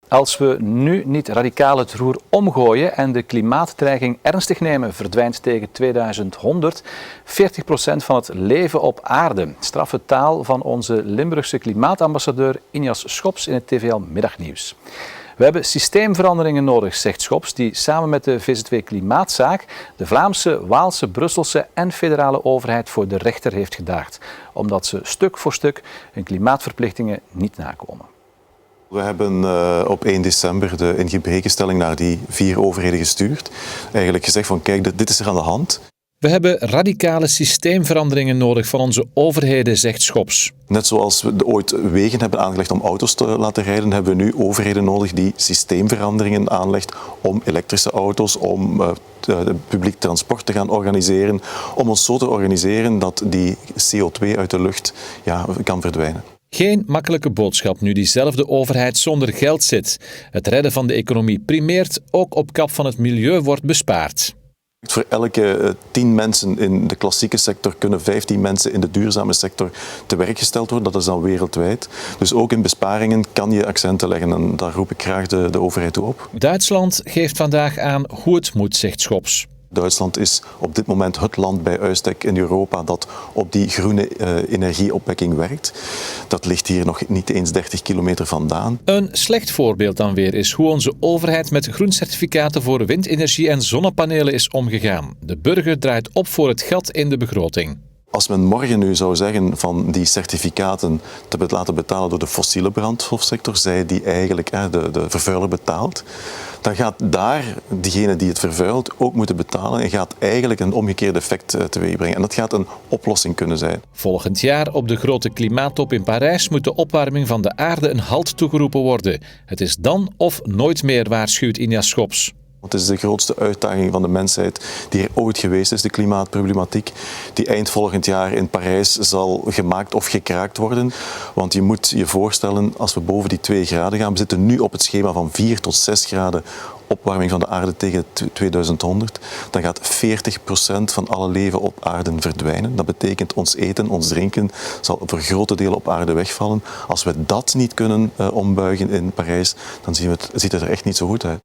Als we nu niet radicaal het roer omgooien en de klimaatdreiging ernstig nemen, verdwijnt tegen 2100 40% van het leven op aarde. Straffe taal van onze Limburgse klimaatambassadeur Injas Schops in het TVL Middagnieuws. We hebben systeemveranderingen nodig, zegt Schops, die samen met de VZW Klimaatzaak de Vlaamse, Waalse, Brusselse en federale overheid voor de rechter heeft gedaagd, omdat ze stuk voor stuk hun klimaatverplichtingen niet nakomen. We hebben op 1 december de ingebrekenstelling naar die 4 overheden gestuurd. Eigenlijk gezegd van kijk, dit is er aan de hand. We hebben radicale systeemveranderingen nodig van onze overheden, zegt Schops. Net zoals we ooit wegen hebben aangelegd om auto's te laten rijden, hebben we nu overheden nodig die systeemveranderingen aanlegt om elektrische auto's, om publiek transport te gaan organiseren, om ons zo te organiseren dat die CO2 uit de lucht kan verdwijnen. Geen makkelijke boodschap nu diezelfde overheid zonder geld zit. Het redden van de economie primeert, ook op kap van het milieu wordt bespaard. Voor elke 10 mensen in de klassieke sector kunnen 15 mensen in de duurzame sector te werk gesteld worden. Dat is dan wereldwijd. Dus ook in besparingen kan je accenten leggen en daar roep ik graag de overheid toe op. Duitsland geeft vandaag aan hoe het moet, zegt Schops. Duitsland is op dit moment het land bij uitstek in Europa dat op die groene energieopwekking werkt. Dat ligt hier nog niet eens 30 kilometer vandaan. Een slecht voorbeeld dan weer is hoe onze overheid met groencertificaten voor windenergie en zonnepanelen is omgegaan. De burger draait op voor het gat in de begroting. Als men morgen nu zou zeggen van die certificaten te laten betalen door de fossiele brandstofsector, zij die eigenlijk de vervuiler betaalt, dan gaat daar diegene die het vervuilt ook moeten betalen en gaat eigenlijk een omgekeerd effect teweegbrengen. En dat gaat een oplossing kunnen zijn. Volgend jaar op de grote klimaattop in Parijs moet de opwarming van de aarde een halt toegeroepen worden. Het is dan of nooit meer, waarschuwt Injas Schops. Het is de grootste uitdaging van de mensheid die er ooit geweest is, de klimaatproblematiek, die eind volgend jaar in Parijs zal gemaakt of gekraakt worden. Want je moet je voorstellen, als we boven die 2 graden gaan, we zitten nu op het schema van 4 tot 6 graden opwarming van de aarde tegen 2100, dan gaat 40% van alle leven op aarde verdwijnen. Dat betekent ons eten, ons drinken zal voor grote delen op aarde wegvallen. Als we dat niet kunnen ombuigen in Parijs, dan ziet het er echt niet zo goed uit.